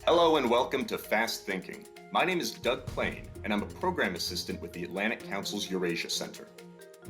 Hello and welcome to Fast Thinking. My name is Doug Klain, and I'm a program assistant with the Atlantic Council's Eurasia Center.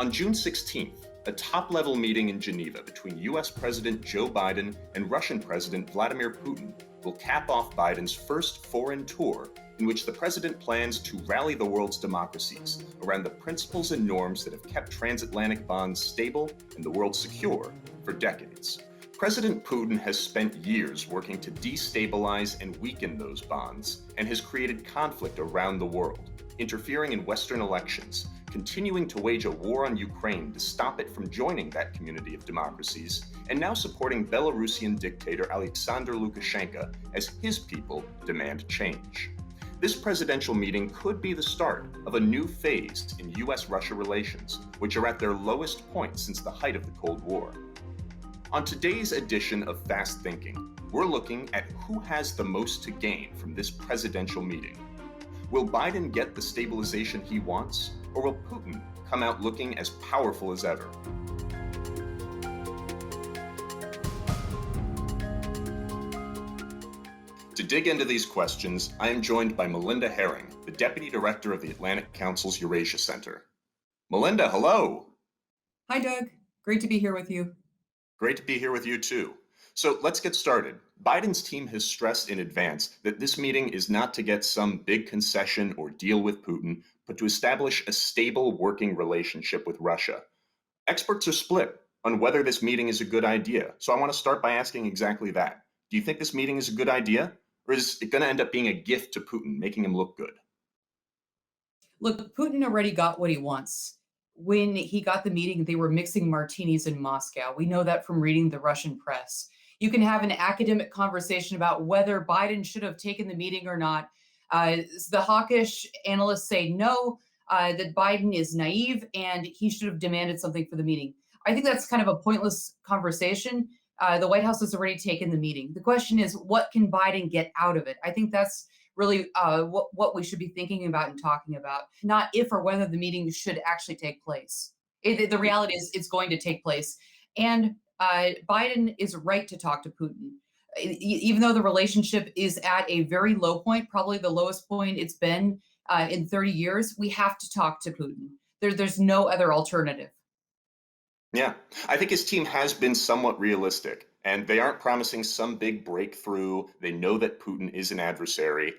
On June 16th, a top-level meeting in Geneva between US President Joe Biden and Russian President Vladimir Putin will cap off Biden's first foreign tour, in which the president plans to rally the world's democracies around the principles and norms that have kept transatlantic bonds stable and the world secure for decades. President Putin has spent years working to destabilize and weaken those bonds and has created conflict around the world, interfering in Western elections, continuing to wage a war on Ukraine to stop it from joining that community of democracies, and now supporting Belarusian dictator Alexander Lukashenko as his people demand change. This presidential meeting could be the start of a new phase in US-Russia relations, which are at their lowest point since the height of the Cold War. On today's edition of Fast Thinking, we're looking at who has the most to gain from this presidential meeting. Will Biden get the stabilization he wants, or will Putin come out looking as powerful as ever? To dig into these questions, I am joined by Melinda Haring, the Deputy Director of the Atlantic Council's Eurasia Center. Melinda, hello. Hi, Doug. Great to be here with you. Great to be here with you too. So let's get started. Biden's team has stressed in advance that this meeting is not to get some big concession or deal with Putin, but to establish a stable working relationship with Russia. Experts are split on whether this meeting is a good idea. So I want to start by asking exactly that. Do you think this meeting is a good idea? Or is it going to end up being a gift to Putin, making him look good? Look, Putin already got what he wants. When he got the meeting, they were mixing martinis in Moscow. We know that from reading the Russian press. You can have an academic conversation about whether Biden should have taken the meeting or not. The hawkish analysts say no, that Biden is naive and he should have demanded something for the meeting. I think that's kind of a pointless conversation. The White House has already taken the meeting. The question is, what can Biden get out of it? I think that's really what we should be thinking about and talking about, not if or whether the meeting should actually take place. The reality is it's going to take place. And Biden is right to talk to Putin. Even though the relationship is at a very low point, probably the lowest point it's been in 30 years, we have to talk to Putin. There's no other alternative. Yeah, I think his team has been somewhat realistic, and they aren't promising some big breakthrough. They know that Putin is an adversary.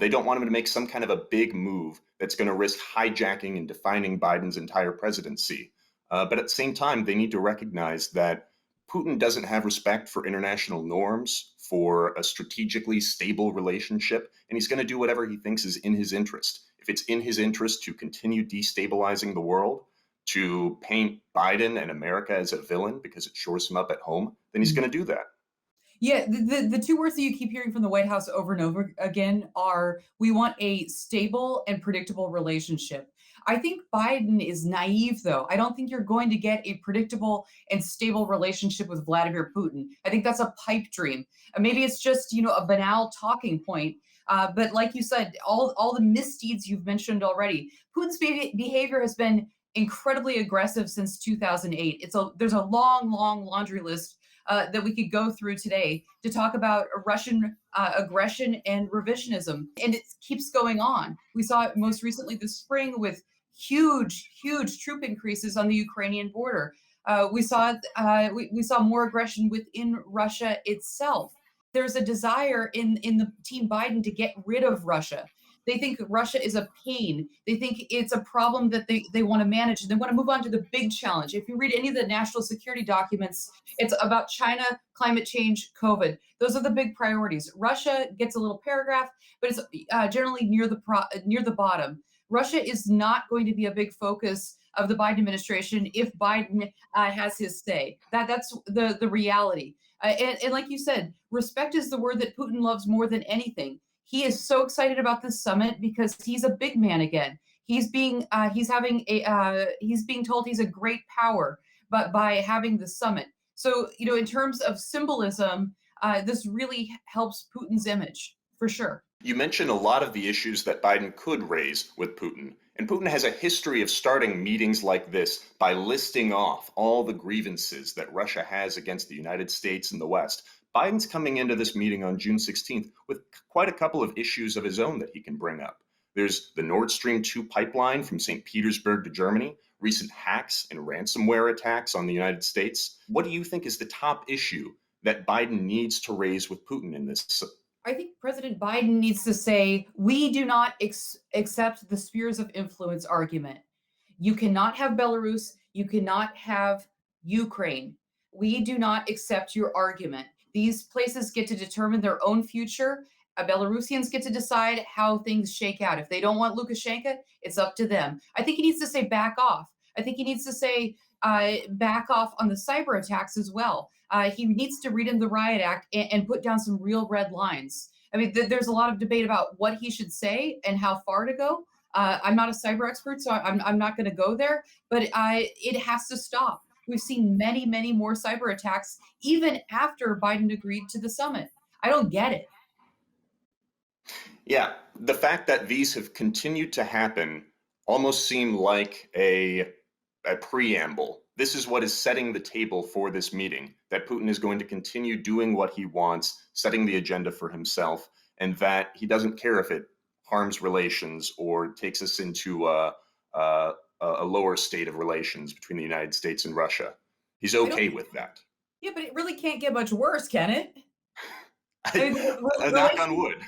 They don't want him to make some kind of a big move that's going to risk hijacking and defining Biden's entire presidency. But at the same time, they need to recognize that Putin doesn't have respect for international norms, for a strategically stable relationship, and he's going to do whatever he thinks is in his interest. If it's in his interest to continue destabilizing the world, to paint Biden and America as a villain because it shores him up at home, then he's going to do that. Yeah, the two words that you keep hearing from the White House over and over again are we want a stable and predictable relationship. I think Biden is naive, though. I don't think you're going to get a predictable and stable relationship with Vladimir Putin. I think that's a pipe dream. Maybe it's just, a banal talking point. But like you said, all the misdeeds you've mentioned already, Putin's behavior has been incredibly aggressive since 2008. There's a long laundry list that we could go through today to talk about Russian aggression and revisionism. And it keeps going on. We saw it most recently this spring with huge troop increases on the Ukrainian border. We saw more aggression within Russia itself. There's a desire in the Team Biden to get rid of Russia. They think Russia is a pain. They think it's a problem that they want to manage. And they want to move on to the big challenge. If you read any of the national security documents, it's about China, climate change, COVID. Those are the big priorities. Russia gets a little paragraph, but it's generally near the bottom. Russia is not going to be a big focus of the Biden administration if Biden has his say. That's the reality. And like you said, respect is the word that Putin loves more than anything. He is so excited about this summit because he's a big man again. He's being told he's a great power, but by having the summit. So in terms of symbolism, this really helps Putin's image for sure. You mentioned a lot of the issues that Biden could raise with Putin. And Putin has a history of starting meetings like this by listing off all the grievances that Russia has against the United States and the West. Biden's coming into this meeting on June 16th with quite a couple of issues of his own that he can bring up. There's the Nord Stream 2 pipeline from St. Petersburg to Germany, recent hacks and ransomware attacks on the United States. What do you think is the top issue that Biden needs to raise with Putin in this? I think President Biden needs to say, we do not accept the spheres of influence argument. You cannot have Belarus. You cannot have Ukraine. We do not accept your argument. These places get to determine their own future. Belarusians get to decide how things shake out. If they don't want Lukashenko, it's up to them. I think he needs to say back off. I think he needs to say back off on the cyber attacks as well. He needs to read in the Riot Act and put down some real red lines. I mean, there's a lot of debate about what he should say and how far to go. I'm not a cyber expert, so I'm not going to go there, but it has to stop. We've seen many, many more cyber attacks even after Biden agreed to the summit. I don't get it. Yeah, the fact that these have continued to happen almost seem like a preamble. This is what is setting the table for this meeting, that Putin is going to continue doing what he wants, setting the agenda for himself, and that he doesn't care if it harms relations or takes us into a lower state of relations between the United States and Russia. He's I don't. okay with that. Yeah, but it really can't get much worse, can it? I mean, Knock on wood.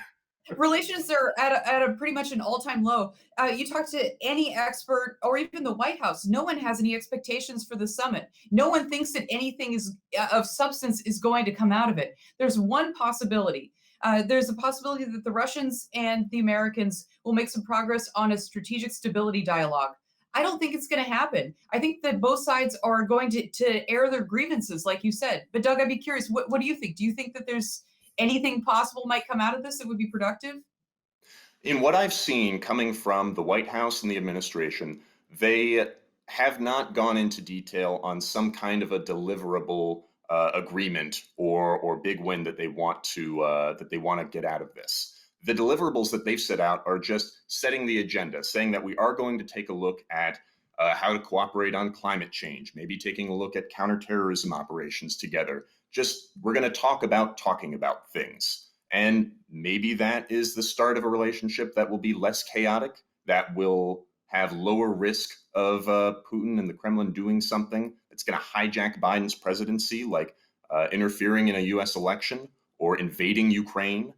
relations are at a pretty much an all-time low. You talk to any expert or even the White House, no one has any expectations for the summit. No one thinks that anything is of substance is going to come out of it. There's one possibility. There's a possibility that the Russians and the Americans will make some progress on a strategic stability dialogue. I don't think it's going to happen. I think that both sides are going to air their grievances, like you said. But Doug, I'd be curious, what do you think? Do you think that there's anything possible might come out of this that would be productive? In what I've seen coming from the White House and the administration, they have not gone into detail on some kind of a deliverable agreement or big win that they want to get out of this. The deliverables that they've set out are just setting the agenda, saying that we are going to take a look at how to cooperate on climate change, maybe taking a look at counterterrorism operations together. Just we're going to talk about talking about things. And maybe that is the start of a relationship that will be less chaotic, that will have lower risk of Putin and the Kremlin doing something that's going to hijack Biden's presidency, like interfering in a US election or invading Ukraine.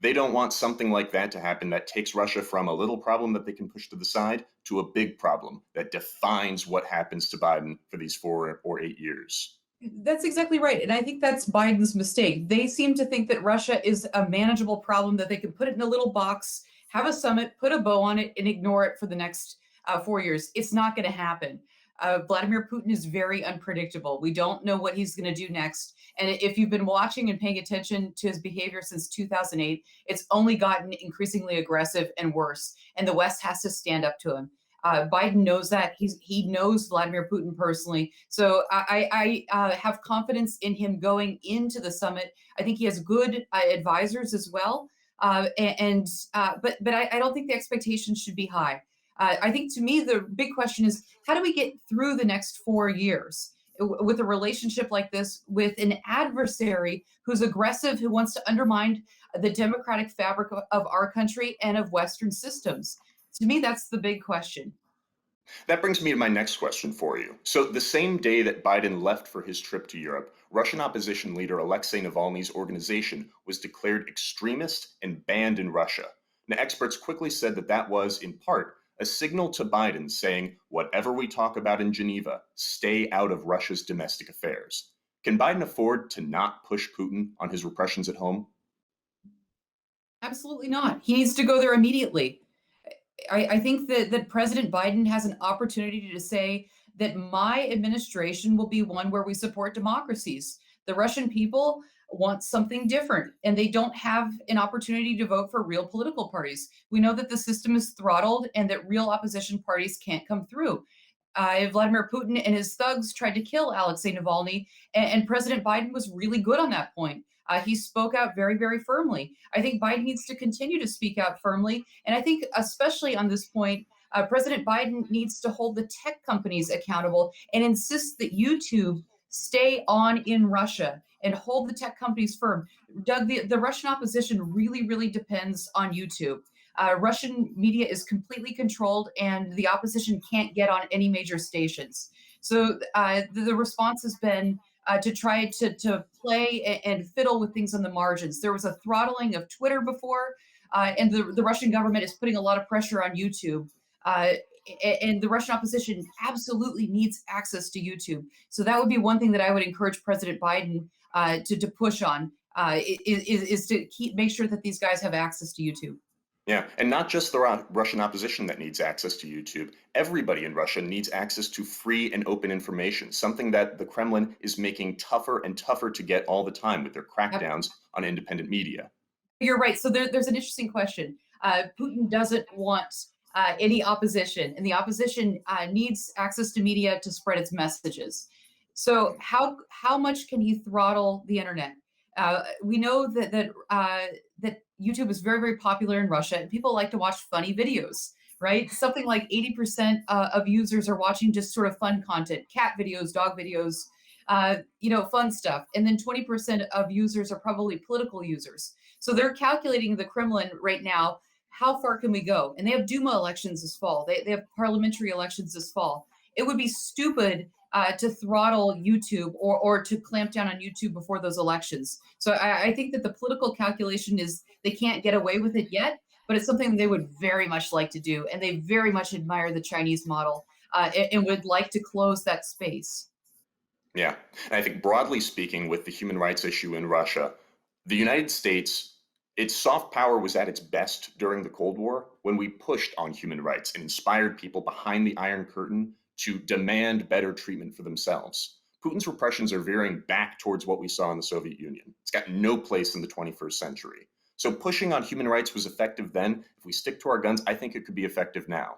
They don't want something like that to happen that takes Russia from a little problem that they can push to the side to a big problem that defines what happens to Biden for these 4 or 8 years. That's exactly right. And I think that's Biden's mistake. They seem to think that Russia is a manageable problem that they can put it in a little box, have a summit, put a bow on it, and ignore it for the next 4 years. It's not going to happen. Vladimir Putin is very unpredictable. We don't know what he's going to do next. And if you've been watching and paying attention to his behavior since 2008, it's only gotten increasingly aggressive and worse. And the West has to stand up to him. Biden knows that. He knows Vladimir Putin personally. So I have confidence in him going into the summit. I think he has good advisors as well. But I don't think the expectations should be high. I think to me, the big question is how do we get through the next 4 years with a relationship like this with an adversary who's aggressive, who wants to undermine the democratic fabric of our country and of Western systems? To me, that's the big question. That brings me to my next question for you. So, the same day that Biden left for his trip to Europe, Russian opposition leader Alexei Navalny's organization was declared extremist and banned in Russia. Now, experts quickly said that that was, in part, a signal to Biden saying, whatever we talk about in Geneva, stay out of Russia's domestic affairs. Can Biden afford to not push Putin on his repressions at home? Absolutely not. He needs to go there immediately. I think that President Biden has an opportunity to say that my administration will be one where we support democracies. The Russian people want something different, and they don't have an opportunity to vote for real political parties. We know that the system is throttled and that real opposition parties can't come through. Vladimir Putin and his thugs tried to kill Alexei Navalny, and President Biden was really good on that point. He spoke out very, very firmly. I think Biden needs to continue to speak out firmly. And I think, especially on this point, President Biden needs to hold the tech companies accountable and insist that YouTube stay on in Russia and hold the tech companies firm. Doug, the Russian opposition really, really depends on YouTube. Russian media is completely controlled, and the opposition can't get on any major stations. So the response has been to try to play and fiddle with things on the margins. There was a throttling of Twitter before, and the Russian government is putting a lot of pressure on YouTube. Uh, and the Russian opposition absolutely needs access to YouTube. So that would be one thing that I would encourage President Biden to push on is to make sure that these guys have access to YouTube. Yeah, and not just the Russian opposition that needs access to YouTube. Everybody in Russia needs access to free and open information, something that the Kremlin is making tougher and tougher to get all the time with their crackdowns on independent media. You're right. So there's an interesting question. Putin doesn't want any opposition, and the opposition needs access to media to spread its messages. So how much can he throttle the internet? We know that YouTube is very, very popular in Russia, and people like to watch funny videos, right? Something like 80% of users are watching just sort of fun content, cat videos, dog videos, fun stuff. And then 20% of users are probably political users. So they're calculating the Kremlin right now. How far can we go? And they have Duma elections this fall. They have parliamentary elections this fall. It would be stupid to throttle YouTube or to clamp down on YouTube before those elections. So I think that the political calculation is they can't get away with it yet, but it's something they would very much like to do. And they very much admire the Chinese model and would like to close that space. Yeah, and I think broadly speaking, with the human rights issue in Russia, the United States, its soft power was at its best during the Cold War when we pushed on human rights and inspired people behind the Iron Curtain to demand better treatment for themselves. Putin's repressions are veering back towards what we saw in the Soviet Union. It's got no place in the 21st century. So pushing on human rights was effective then. If we stick to our guns, I think it could be effective now.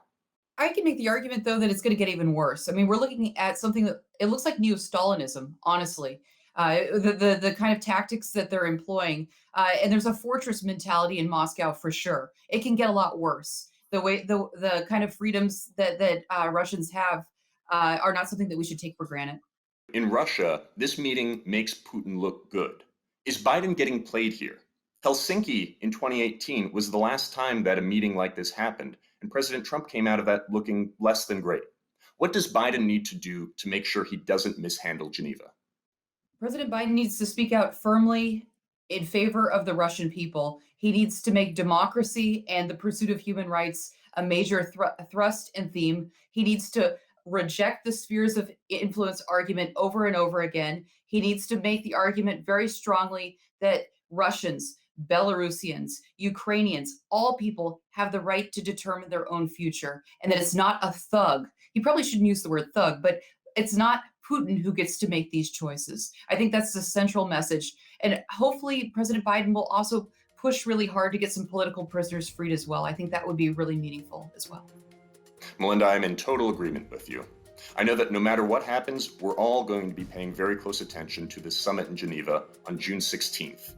I can make the argument though that it's going to get even worse. I mean, we're looking at something that it looks like neo-Stalinism, honestly. The kind of tactics that they're employing, and there's a fortress mentality in Moscow for sure. It can get a lot worse. The kind of freedoms that Russians have are not something that we should take for granted. In Russia, this meeting makes Putin look good. Is Biden getting played here? Helsinki in 2018 was the last time that a meeting like this happened, and President Trump came out of that looking less than great. What does Biden need to do to make sure he doesn't mishandle Geneva? President Biden needs to speak out firmly in favor of the Russian people. He needs to make democracy and the pursuit of human rights a major thrust and theme. He needs to reject the spheres of influence argument over and over again. He needs to make the argument very strongly that Russians, Belarusians, Ukrainians, all people have the right to determine their own future, and that it's not a thug. He probably shouldn't use the word thug, but it's not Putin who gets to make these choices. I think that's the central message. And hopefully, President Biden will also push really hard to get some political prisoners freed as well. I think that would be really meaningful as well. Melinda, I'm in total agreement with you. I know that no matter what happens, we're all going to be paying very close attention to this summit in Geneva on June 16th.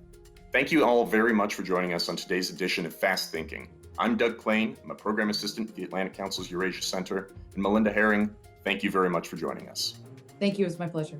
Thank you all very much for joining us on today's edition of Fast Thinking. I'm Doug Klain. I'm a program assistant at the Atlantic Council's Eurasia Center. And Melinda Haring, thank you very much for joining us. Thank you. It was my pleasure.